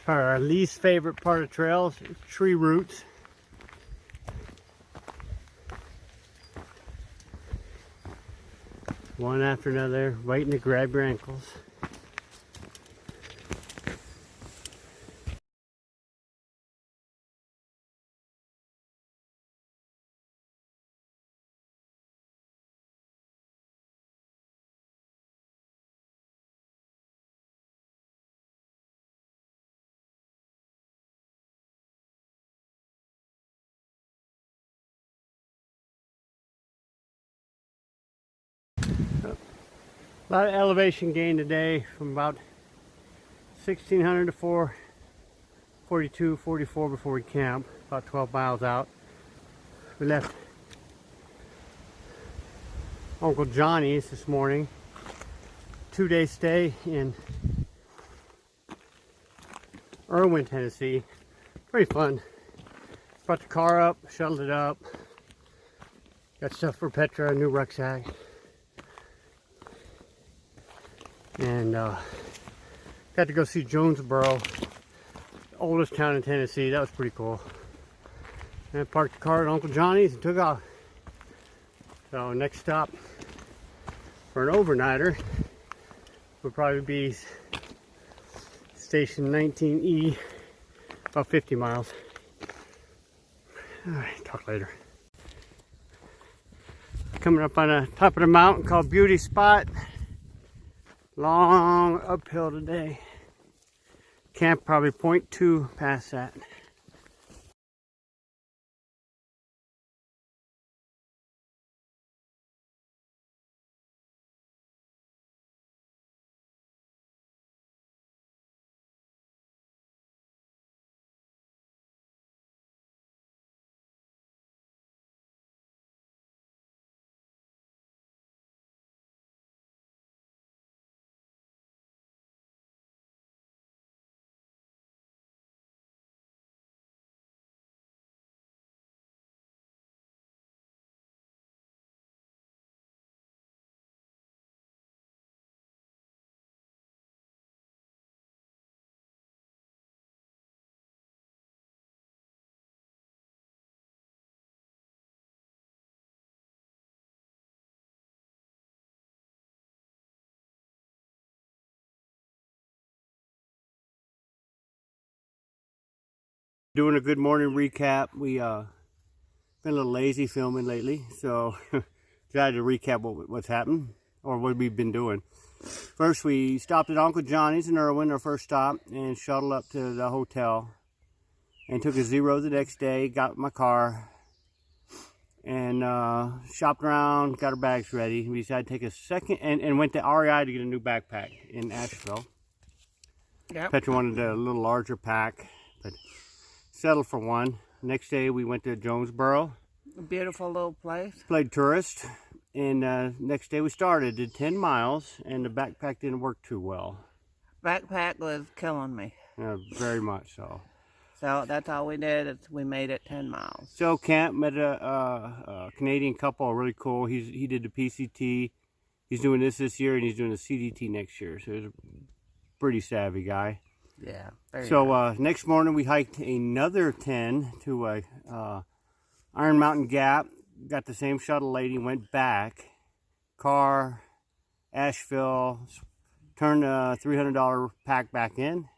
Our least favorite part of trails is tree roots. One after another, waiting to grab your ankles. A lot of elevation gain today from about 1600 to 442, 44 before we camp, about 12 miles out. We left Uncle Johnny's this morning. 2-day stay in Erwin, Tennessee. Pretty fun. Brought the car up, shuttled it up. Got stuff for Petra, a new rucksack. And got to go see Jonesboro, the oldest town in Tennessee. That was pretty cool. And I parked the car at Uncle Johnny's and took off. So next stop for an overnighter would probably be Station 19E, about 50 miles. All right, talk later. Coming up on the top of the mountain called Beauty Spot. Long uphill today. Camp probably 0.2 past that. Doing a good morning recap. We been a little lazy filming lately, so decided to recap what's happened or what we've been doing. First, we stopped at Uncle Johnny's in Erwin, our first stop, and shuttled up to the hotel and took a zero the next day. Got my car and shopped around, got our bags ready. We decided to take a second and went to REI to get a new backpack in Asheville. Yep. Petra wanted a little larger pack, but settled for one. Next day we went to Jonesboro. A beautiful little place. Played tourist. And next day we started, did 10 miles, and the backpack didn't work too well. Backpack was killing me. Very much so. So that's all we did, is we made it 10 miles. So camp, met a Canadian couple, really cool. He did the PCT. He's doing this year, and he's doing the CDT next year. So he's a pretty savvy guy. Yeah. So next morning we hiked another 10 to Iron Mountain Gap. Got the same shuttle lady, went back. Car, Asheville, turned a $300 pack back in.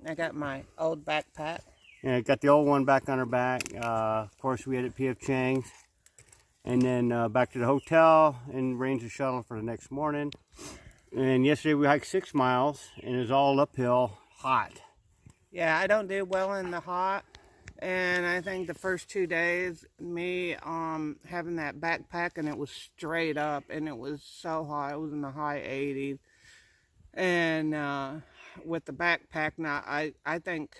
I got my old backpack. And got the old one back on her back. Of course, we had at P.F. Chang's. And then back to the hotel and arranged a shuttle for the next morning. And yesterday we hiked 6 miles, and it was all uphill, hot. Yeah, I don't do well in the hot. And I think the first 2 days, me having that backpack, and it was straight up, and it was so hot. It was in the high 80s. And with the backpack, now I think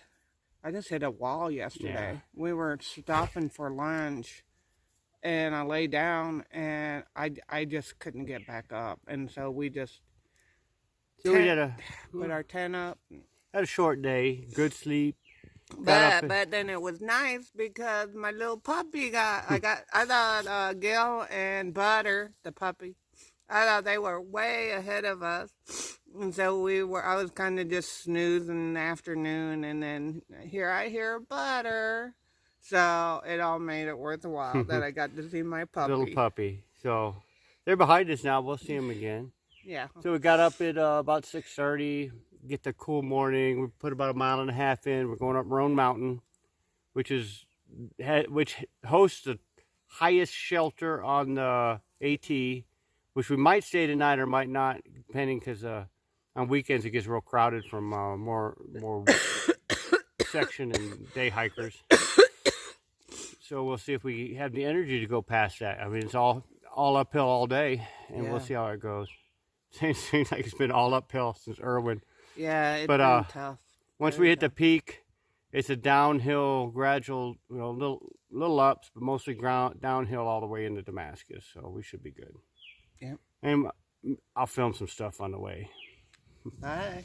I just hit a wall yesterday. Yeah. We were stopping for lunch, and I lay down, and I just couldn't get back up. And so we just put our tent up. Had a short day, good sleep. But then it was nice because my little puppy I thought Gil and Butter, the puppy, I thought they were way ahead of us. And so I was kind of just snoozing in the afternoon, and then here I hear butter. So it all made it worthwhile that I got to see my puppy. Little puppy. So they're behind us now. We'll see them again. Yeah. So we got up at about 6:30. Get the cool morning. We put about 1.5 miles in. We're going up Roan Mountain, which hosts the highest shelter on the AT, which we might stay tonight or might not, depending, because on weekends it gets real crowded from more section and day hikers. So we'll see if we have the energy to go past that. I mean, it's all uphill all day, and we'll see how it goes. Seems like it's been all uphill since Erwin. Yeah, it's been tough. Once we hit the peak, it's a downhill, gradual, little ups, but mostly downhill all the way into Damascus. So we should be good. Yep. And I'll film some stuff on the way. Bye.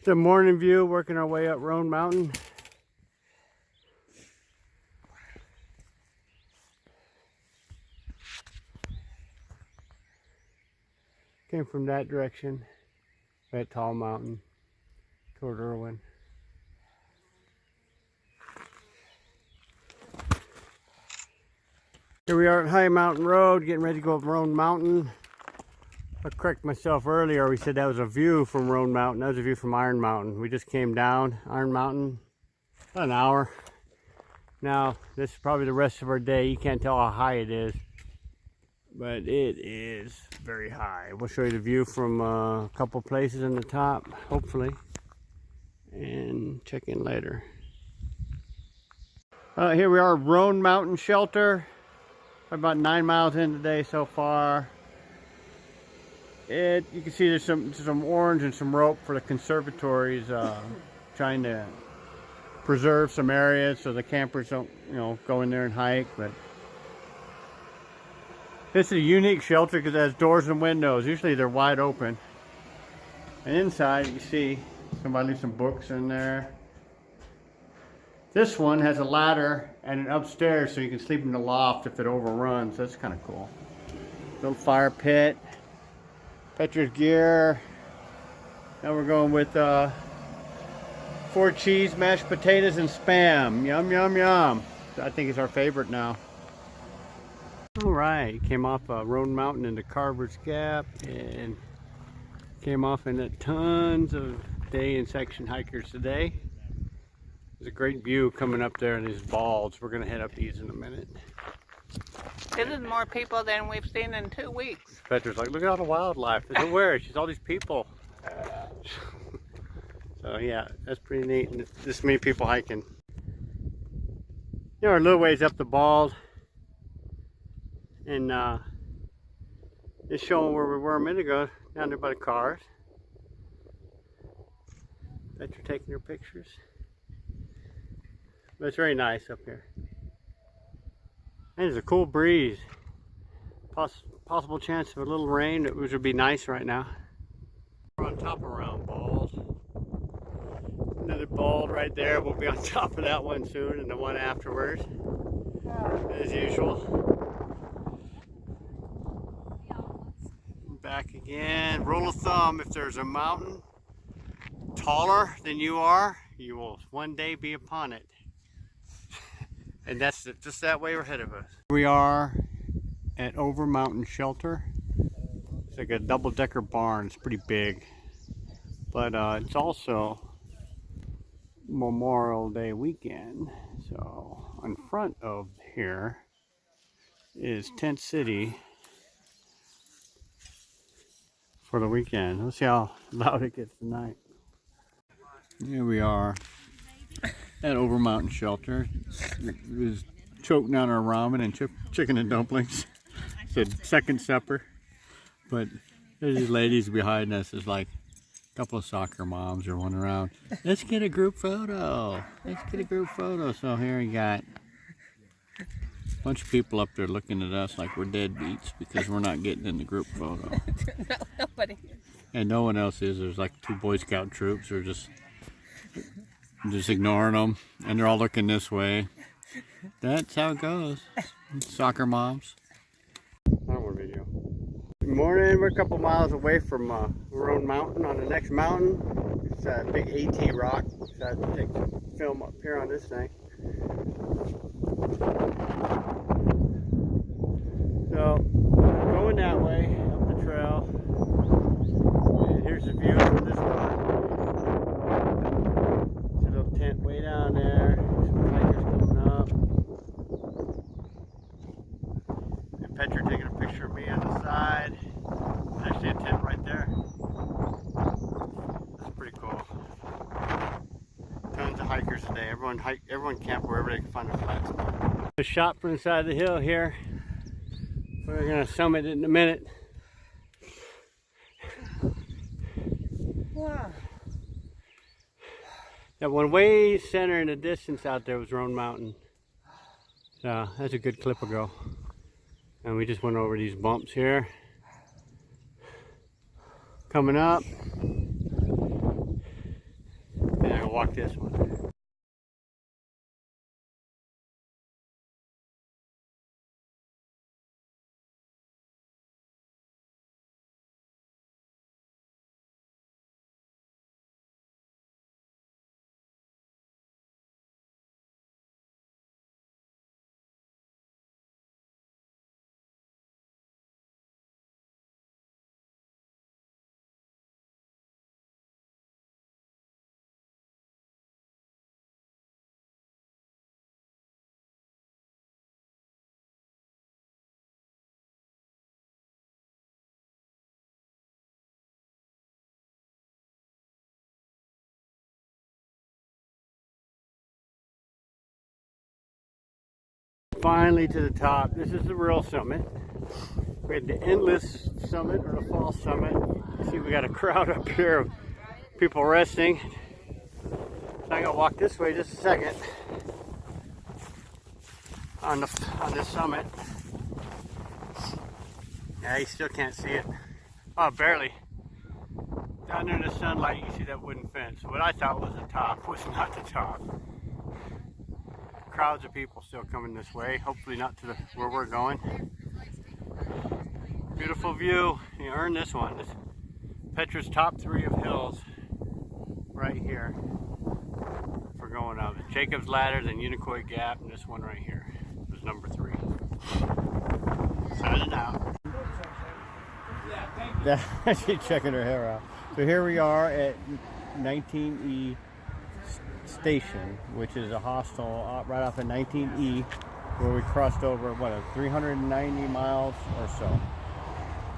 The morning view, working our way up Roan Mountain. Came from that direction, that tall mountain, toward Erwin. Here we are at High Mountain Road, getting ready to go up Roan Mountain. I corrected myself earlier. We said that was a view from Roan Mountain. That was a view from Iron Mountain. We just came down Iron Mountain about an hour. Now, this is probably the rest of our day. You can't tell how high it is, but it is very high. We'll show you the view from a couple places in the top, hopefully, and check in later. Here we are, Roan Mountain Shelter. About 9 miles in today so far. You can see there's some orange and some rope for the conservatories, trying to preserve some areas so the campers don't, go in there and hike. But this is a unique shelter because it has doors and windows. Usually they're wide open. And inside you see somebody leave some books in there. This one has a ladder and an upstairs so you can sleep in the loft if it overruns. That's kind of cool. Little fire pit. Petra's gear. Now we're going with 4 cheese, mashed potatoes, and Spam. Yum, yum, yum. I think it's our favorite now. All right, came off Roan Mountain into Carver's Gap and came off into tons of day and section hikers today. There's a great view coming up there in these balds. We're gonna head up these in a minute. This is more people than we've seen in 2 weeks. Petra's like, look at all the wildlife. There's nowhere. She's all these people. So yeah, that's pretty neat. And this many people hiking. We're a little ways up the bald, and it's showing where we were a minute ago, down there by the cars. Petra taking her pictures. But it's very nice up here. And there's a cool breeze. Possible chance of a little rain, which would be nice right now. We're on top of Round Bald. Another bald right there. We'll be on top of that one soon, and the one afterwards, as usual. Back again. Rule of thumb: if there's a mountain taller than you are, you will one day be upon it. And that's just that way ahead of us. We are at Over Mountain Shelter. It's like a double-decker barn. It's pretty big, but it's also Memorial Day weekend. So in front of here is Tent City for the weekend. Let's see how loud it gets tonight. Here we are at Over Mountain Shelter. It was choking down our ramen and chicken and dumplings. Said second supper. But there's these ladies behind us. There's like a couple of soccer moms are running around. Let's get a group photo. Let's get a group photo. So here we got a bunch of people up there looking at us like we're deadbeats because we're not getting in the group photo. No, nobody. And no one else is. There's like 2 Boy Scout troops who are just ignoring them. And they're all looking this way. That's how it goes. Soccer moms. I don't want video. Good morning. We're a couple miles away from Roan Mountain. On the next mountain, it's a big AT rock. So I have to take some film up here on this thing. So, going that way up the trail. And here's the view from this spot. There's a little tent way down there. Some hikers coming up. And Petra taking a picture of me on the side. There's actually a tent right there. That's pretty cool. Tons of hikers today. Everyone camp wherever they can find a flat spot. A shot from the side of the hill here. We're gonna summit it in a minute. Wow. That one way center in the distance out there was Roan Mountain. So that's a good clip ago. And we just went over these bumps here. Coming up. And I'm gonna walk this one. Finally to the top. This is the real summit. We had the endless summit or the false summit. See, we got a crowd up here of people resting. So I'm gonna walk this way just a second on this summit. Yeah, you still can't see it. Oh, barely. Down there in the sunlight, you see that wooden fence. What I thought was the top was not the top. Crowds of people still coming this way. Hopefully not to where we're going. Beautiful view. You earned this one. This Petra's top 3 of hills right here for going up. Jacob's Ladder, then Unicoi Gap, and this one right here was number 3. Signing out. She's checking her hair out. So here we are at 19E Station, which is a hostel right off of 19E, where we crossed over 390 miles or so.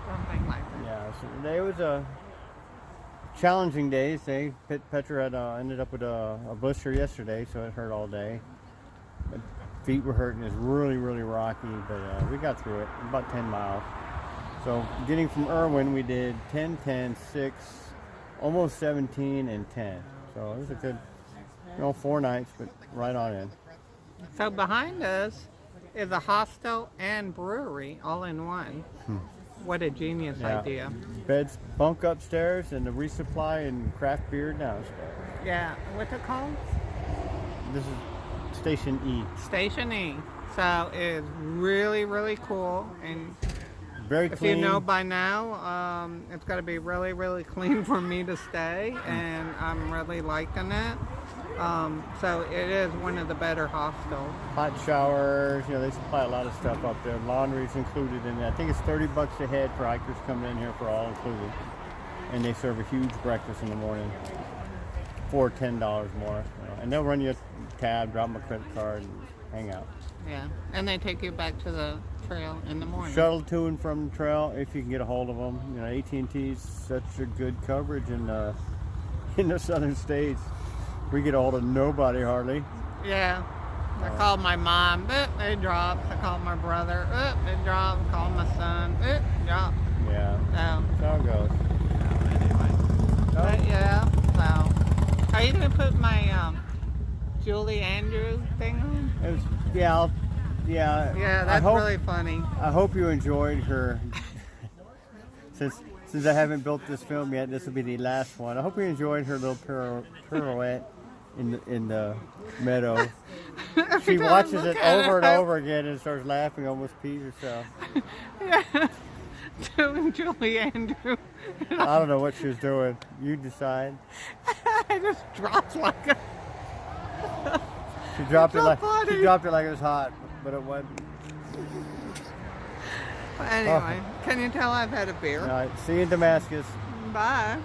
Something like that. Yeah, so today was a challenging day. Petra had ended up with a blister yesterday, so it hurt all day. My feet were hurting. It's really rocky, but we got through it. About 10 miles. So getting from Erwin, we did 10, 10, 6, almost 17, and 10. So it was a good, 4 nights, but right on in. So behind us is a hostel and brewery all in one. What a genius idea. Beds, bunk upstairs, and the resupply and craft beer downstairs. Yeah, what's it called? This is Station E. Station E. So it's really cool, and very if clean. you know by now, it's got to be really clean for me to stay, and I'm really liking it. So it is one of the better hostels. Hot showers, they supply a lot of stuff up there. Laundry's included in it. I think it's $30 a head for hikers coming in here for all included. And they serve a huge breakfast in the morning for $10 more. And they'll run you a tab, drop them a credit card, and hang out. Yeah. And they take you back to the trail in the morning. Shuttle to and from the trail if you can get a hold of them. You know, AT&T is such a good coverage in the southern states. We get a hold of nobody hardly. Yeah. I called my mom, but they dropped. I called my brother, they dropped. I called my son, dropped. Yeah. So, That's how it goes. anyway. But yeah, so. Are you going to put my Julie Andrews thing on? It was, yeah, Yeah, that's really funny. I hope you enjoyed her. since I haven't built this film yet, this will be the last one. I hope you enjoyed her little pirouette in the meadow. She watches it over and over again and starts laughing, almost pees herself. Yeah, doing Julie Andrews. I don't know what she was doing. You decide. I just dropped like a... She dropped it so like funny. she dropped it like it was hot, but it wasn't. Anyway, can you tell I've had a beer? All right, see you in Damascus. Bye.